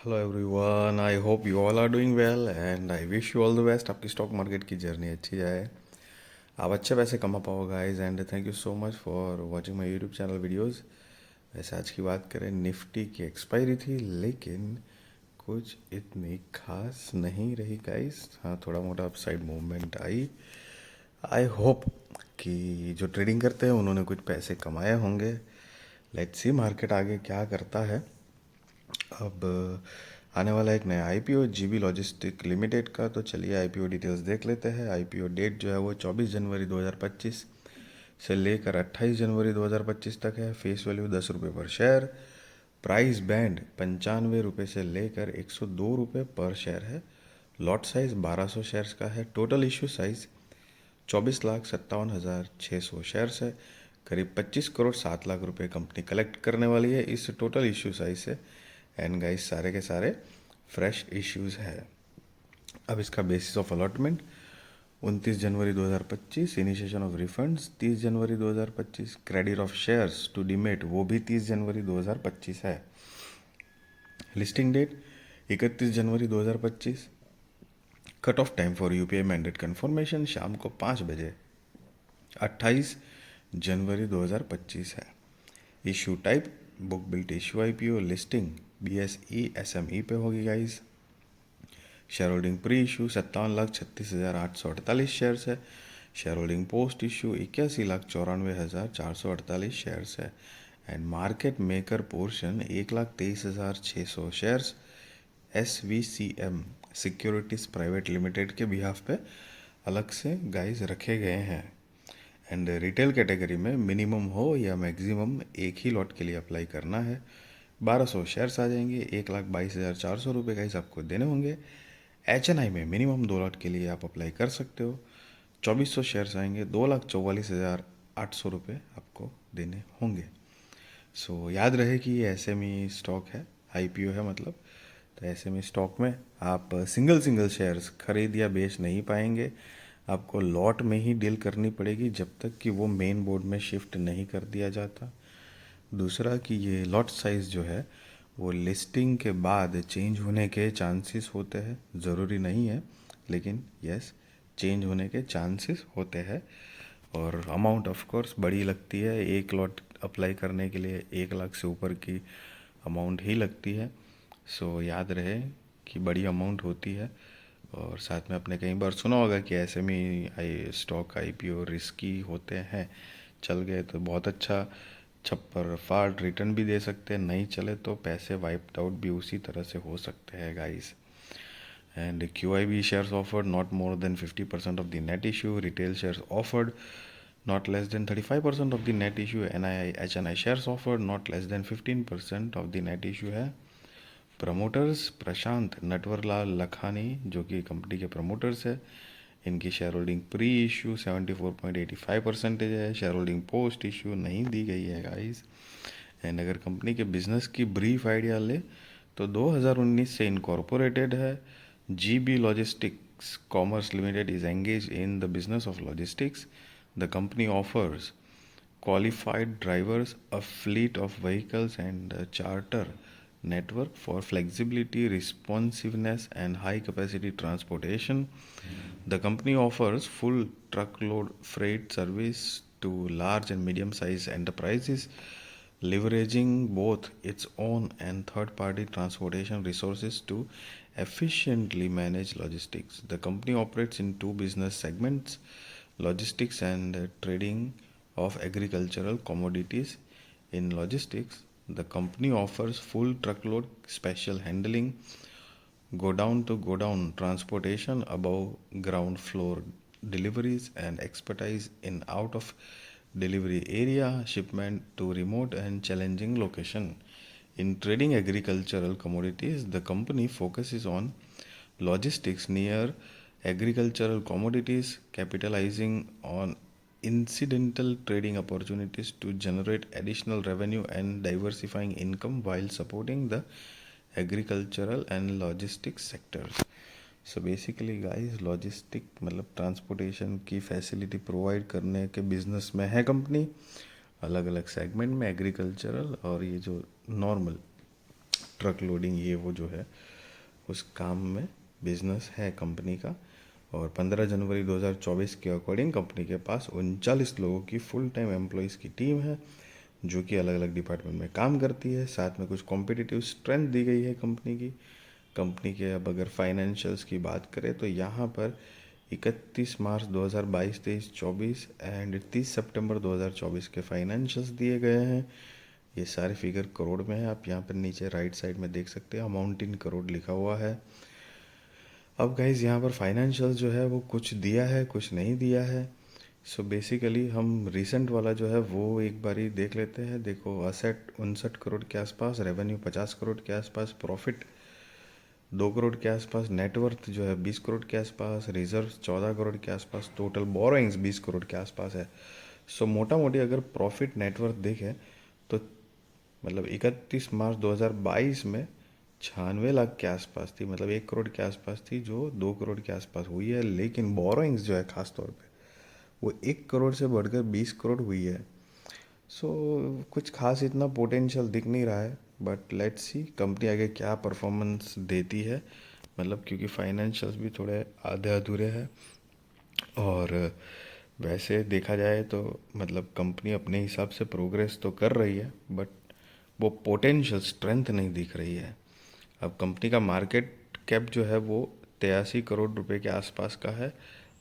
Hello everyone, I hope you all are doing well and I wish you all the best. आपकी stock market की journey अच्छी जाए, आप अच्छे पैसे कमा पाओ guys. And thank you so much for watching my YouTube channel videos. वैसे आज की बात करें, निफ्टी की एक्सपायरी थी लेकिन कुछ इतनी खास नहीं रही गाइस। हाँ, थोड़ा मोटा upside movement I. I hope कि जो ट्रेडिंग करते हैं उन्होंने कुछ पैसे कमाए होंगे। लेट्स सी मार्केट आगे क्या करता है। अब आने वाला एक नया आईपीओ जीबी लॉजिस्टिक लिमिटेड का, तो चलिए आईपीओ डिटेल्स देख लेते हैं। आईपीओ डेट जो है वो 24 जनवरी 2025 से लेकर 28 जनवरी 2025 तक है। फेस वैल्यू 10 रुपये पर शेयर। प्राइस बैंड 95 रुपये से लेकर 102 रुपये पर शेयर है। लॉट साइज 1200 शेयर्स का है। टोटल इशू साइज 24,57,600 शेयर्स है। करीब 25 करोड़ 7 लाख रुपए कंपनी कलेक्ट करने वाली है इस टोटल इशू साइज से। एंड गाइस, सारे के सारे फ्रेश इश्यूज है। अब इसका basis of allotment 29 January 2025, initiation of refunds 30 January 2025, credit of shares to demat वो भी 30 जनवरी 2025 है। Listing date 31 January 2025। Cut off time for UPI mandate confirmation शाम को 5 बजे 28 जनवरी 2025 है। Issue type book built issue IPO. Listing BSE SME पे होगी guys. Share holding pre issue 57,36,848 shares है। Share holding post issue 81,94,448 shares है। And market maker portion 1,23,600 shares SVCM securities private limited के बिहाफ पे अलग से गाइस रखे गए हैं। एंड रिटेल कैटेगरी में मिनिमम हो या मैक्सिमम एक ही लॉट के लिए अप्लाई करना है। 1200 शेयर्स आ जाएंगे। 1,22,400 रुपये गाइस आपको देने होंगे। HNI में मिनिमम 2 लॉट के लिए आप अप्लाई कर सकते हो। 2400 शेयर्स आएंगे। 2,44,800 रुपये आपको देने होंगे। सो याद रहे कि ये SME स्टॉक है, IPO है मतलब। तो SME स्टॉक में आप सिंगल सिंगल शेयर्स खरीद या बेच नहीं पाएंगे। आपको लॉट में ही डील करनी पड़ेगी जब तक कि वो मेन बोर्ड में शिफ्ट नहीं कर दिया जाता। दूसरा कि ये लॉट साइज़ जो है वो लिस्टिंग के बाद चेंज होने के चांसेस होते हैं। ज़रूरी नहीं है लेकिन यस, चेंज होने के चांसेस होते हैं। और अमाउंट ऑफ कोर्स बड़ी लगती है। एक लॉट अप्लाई करने के लिए 1 लाख से ऊपर की अमाउंट ही लगती है। सो याद रहे कि बड़ी अमाउंट होती है। और साथ में आपने कई बार सुना होगा कि SME स्टॉक IPO रिस्की होते हैं। चल गए तो बहुत अच्छा, छप्पर फाड़ रिटर्न भी दे सकते हैं। नहीं चले तो पैसे वाइप्ड आउट भी उसी तरह से हो सकते हैं guys. And QIB shares offered not more than 50% of the net issue. Retail shares offered not less than 35% of the net issue. NII HNI shares offered not less than 15% of the net issue है। Promoters प्रशांत नटवरलाल लखानी जो कि company के promoters है, इनकी share holding pre issue 74.85% है। Share holding post issue नहीं दी गई है गाइस। एंड अगर कंपनी के बिजनेस की ब्रीफ आइडिया ले तो 2019 से इनकॉर्पोरेटेड है। GB Logistics Commerce Limited is engaged in the business of logistics. The company offers qualified drivers, a fleet of vehicles, and a charter network for flexibility, responsiveness, and high capacity transportation. The company offers full truckload freight service to large and medium sized enterprises, leveraging both its own and third party transportation resources to efficiently manage logistics. The company operates in two business segments: logistics and trading of agricultural commodities. In logistics, the company offers full truckload special handling, godown to godown transportation, above ground floor deliveries, and expertise in out of delivery area shipment to remote and challenging location. In trading agricultural commodities, the company focuses on logistics near agricultural commodities, capitalizing on incidental trading opportunities to generate additional revenue and diversifying income while supporting the agricultural and logistics sectors. So basically guys, logistic मतलब transportation की facility provide करने के business में है company, अलग अलग segment में, agricultural और ये जो नॉर्मल ट्रक लोडिंग ये वो जो है उस काम में बिजनेस है कंपनी का। और 15 जनवरी 2024 के अकॉर्डिंग कंपनी के पास 39 लोगों की फुल टाइम एम्प्लॉयज़ की टीम है जो कि अलग अलग डिपार्टमेंट में काम करती है। साथ में कुछ कॉम्पिटिटिव स्ट्रेंथ दी गई है कंपनी के। अब अगर फाइनेंशियल्स की बात करें तो यहाँ पर 31 मार्च 2022, 23, 24 एंड 30 सितंबर 2024 के फाइनेंशियल्स दिए गए हैं। ये सारे फिगर करोड़ में है, आप यहाँ पर नीचे राइट साइड में देख सकते हैं, अमाउंट इन करोड़ लिखा हुआ है। अब गाइज यहाँ पर फाइनेंशियल जो है वो कुछ दिया है कुछ नहीं दिया है। सो बेसिकली हम रिसेंट वाला जो है वो एक बारी देख लेते हैं। देखो, असेट 59 करोड़ के आसपास, रेवेन्यू 50 करोड़ के आसपास, प्रॉफिट 2 करोड़ के आसपास, नेटवर्थ जो है 20 करोड़ के आसपास, रिजर्व 14 करोड़ के आसपास, टोटल बोरोइंग्स 20 करोड़ के आसपास है। सो मोटा मोटी अगर प्रॉफिट नेटवर्थ देखें तो मतलब 31 मार्च 2022 में 96 लाख के आसपास थी, मतलब 1 करोड़ के आसपास थी, जो 2 करोड़ के आसपास हुई है। लेकिन बोरोइंग्स जो है खास तौर पे वो 1 करोड़ से बढ़कर 20 करोड़ हुई है। सो कुछ खास इतना पोटेंशियल दिख नहीं रहा है, बट लेट्स सी कंपनी आगे क्या परफॉर्मेंस देती है। मतलब क्योंकि फाइनेंशियल्स भी थोड़े आधे अधूरे हैं और वैसे देखा जाए तो मतलब कंपनी अपने हिसाब से प्रोग्रेस तो कर रही है, बट वो पोटेंशियल स्ट्रेंथ नहीं दिख रही है। अब कंपनी का मार्केट कैप जो है वो 83 करोड़ रुपए के आसपास का है।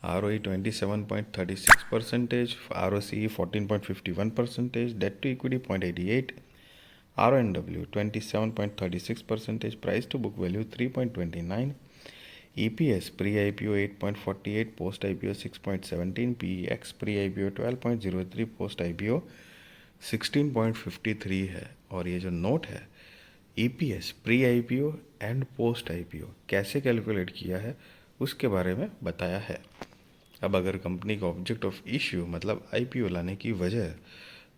ROE 27.36%, ROCE 14.51%, debt to equity 0.88, RONW 27.36%, price to book value 3.29, EPS pre-IPO 8.48, post-IPO 6.17, PEX pre-IPO 12.03, post-IPO 16.53 है। और ये जो नोट है EPS pre-IPO एंड post-IPO कैसे कैलकुलेट किया है उसके बारे में बताया है। अब अगर कंपनी का ऑब्जेक्ट ऑफ इश्यू मतलब IPO लाने की वजह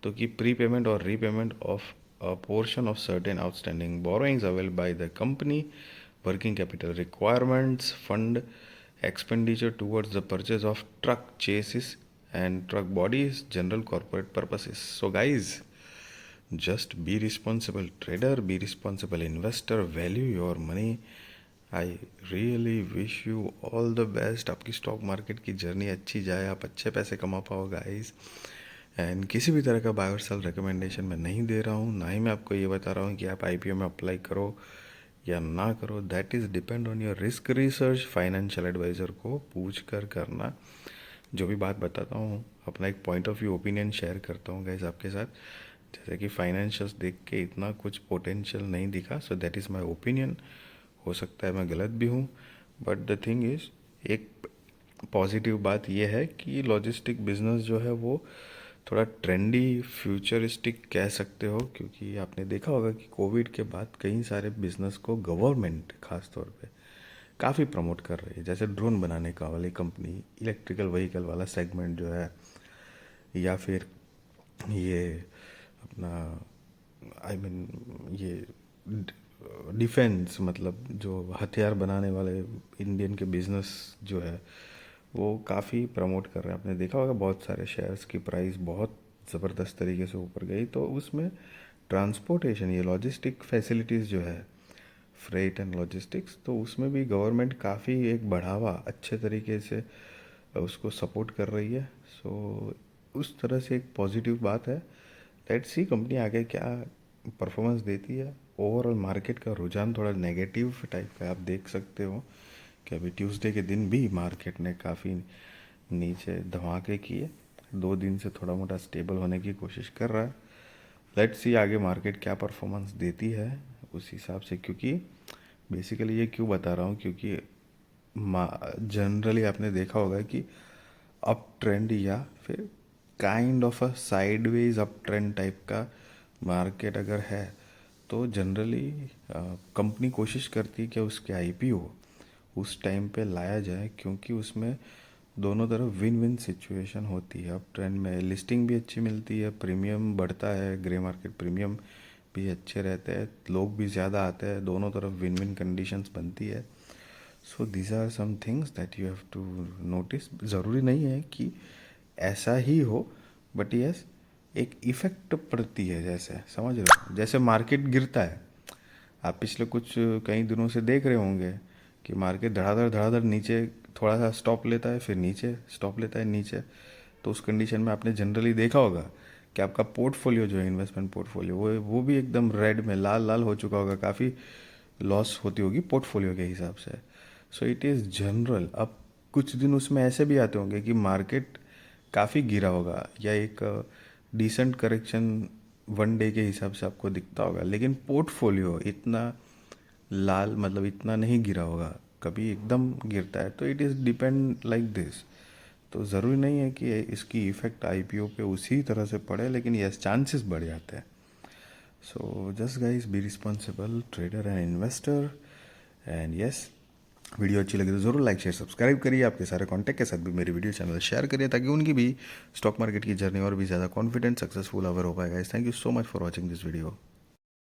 तो कि प्री पेमेंट और repayment of a portion of certain outstanding borrowings available by the company, working capital requirements, fund expenditure towards the purchase of truck chassis and truck bodies, general corporate purposes. So guys, just be responsible trader, be responsible investor, value your money. I really wish you all the best. आपकी stock market की journey अच्छी जाए, आप अच्छे पैसे कमा पाओ guys. And किसी भी तरह का बाय और सेल रिकमेंडेशन मैं नहीं दे रहा हूँ, ना ही मैं आपको ये बता रहा हूँ कि आप IPO में अप्लाई करो या ना करो। That is depend on your risk research. Financial adviser को पूछ कर करना। जो भी बात बताता हूँ अपना एक point of view opinion share करता हूँ गाइस आपके साथ। जैसे कि फाइनेंशियल्स देख के इतना कुछ पोटेंशियल नहीं दिखा, so that is my opinion. हो सकता है मैं गलत भी हूँ, बट द थिंग इज़ एक पॉजिटिव बात यह है कि लॉजिस्टिक बिजनेस जो है वो थोड़ा ट्रेंडी फ्यूचरिस्टिक कह सकते हो, क्योंकि आपने देखा होगा कि कोविड के बाद कई सारे बिजनेस को गवर्नमेंट खास तौर पे काफ़ी प्रमोट कर रही है। जैसे ड्रोन बनाने का वाली कंपनी, इलेक्ट्रिकल व्हीकल वाला सेगमेंट जो है, या फिर ये अपना आई मीन ये डिफेंस मतलब जो हथियार बनाने वाले इंडियन के बिजनेस जो है वो काफ़ी प्रमोट कर रहे हैं। आपने देखा होगा बहुत सारे शेयर्स की प्राइस बहुत ज़बरदस्त तरीके से ऊपर गई। तो उसमें ट्रांसपोर्टेशन, ये लॉजिस्टिक फैसिलिटीज़ जो है, फ्रेट एंड लॉजिस्टिक्स, तो उसमें भी गवर्नमेंट काफ़ी एक बढ़ावा अच्छे तरीके से उसको सपोर्ट कर रही है। सो उस तरह से एक पॉजिटिव बात है। लेट्स सी कंपनी आगे क्या परफॉर्मेंस देती है। ओवरऑल मार्केट का रुझान थोड़ा नेगेटिव टाइप का आप देख सकते हो कि अभी ट्यूसडे के दिन भी मार्केट ने काफ़ी नीचे धमाके किए। 2 दिन से थोड़ा मोटा स्टेबल होने की कोशिश कर रहा है। लेट्स सी आगे मार्केट क्या परफॉर्मेंस देती है उस हिसाब से। क्योंकि बेसिकली ये क्यों बता रहा हूँ, क्योंकि जनरली आपने देखा होगा कि अप ट्रेंड या फिर kind of a sideways up trend type का मार्केट अगर है तो जनरली कंपनी कोशिश करती है कि उसके IPO उस टाइम पे लाया जाए, क्योंकि उसमें दोनों तरफ विन विन सिचुएशन होती है। अप ट्रेंड में लिस्टिंग भी अच्छी मिलती है, प्रीमियम बढ़ता है, ग्रे मार्केट प्रीमियम भी अच्छे रहते हैं, लोग भी ज़्यादा आते हैं, दोनों तरफ विन विन कंडीशंस बनती है। So these are some things that you have to notice. ज़रूरी नहीं है कि ऐसा ही हो, बट यस एक इफ़ेक्ट पड़ती है। जैसे समझ रहे हो, जैसे मार्केट गिरता है, आप पिछले कुछ कई दिनों से देख रहे होंगे कि मार्केट धड़ाधड़ धड़ाधड़ नीचे थोड़ा सा स्टॉप लेता है, फिर नीचे स्टॉप लेता है नीचे। तो उस कंडीशन में आपने जनरली देखा होगा कि आपका पोर्टफोलियो जो है, इन्वेस्टमेंट पोर्टफोलियो, वो भी एकदम रेड में लाल लाल हो चुका होगा, काफ़ी लॉस होती होगी पोर्टफोलियो के हिसाब से। So it is general. अब कुछ दिन उसमें ऐसे भी आते होंगे कि मार्केट काफ़ी गिरा होगा या एक डिसेंट करेक्शन 1 डे के हिसाब से आपको दिखता होगा, लेकिन पोर्टफोलियो इतना लाल मतलब इतना नहीं गिरा होगा, कभी एकदम गिरता है। तो it is depend like this. तो ज़रूरी नहीं है कि इसकी इफ़ेक्ट आईपीओ पे उसी तरह से पड़े, लेकिन यस चांसेस बढ़ जाते हैं। So just guys be responsible trader and investor. And yes, video अच्छी लगी तो ज़रूर लाइक शेयर सब्सक्राइब करिए। आपके सारे कॉन्टैक्ट के साथ भी मेरी वीडियो चैनल शेयर करिए, ताकि उनकी भी स्टॉक मार्केट की जर्नी और भी ज़्यादा कॉन्फिडेंट सक्सेसफुल अवर हो पाएगा। Thank you so much for watching this video.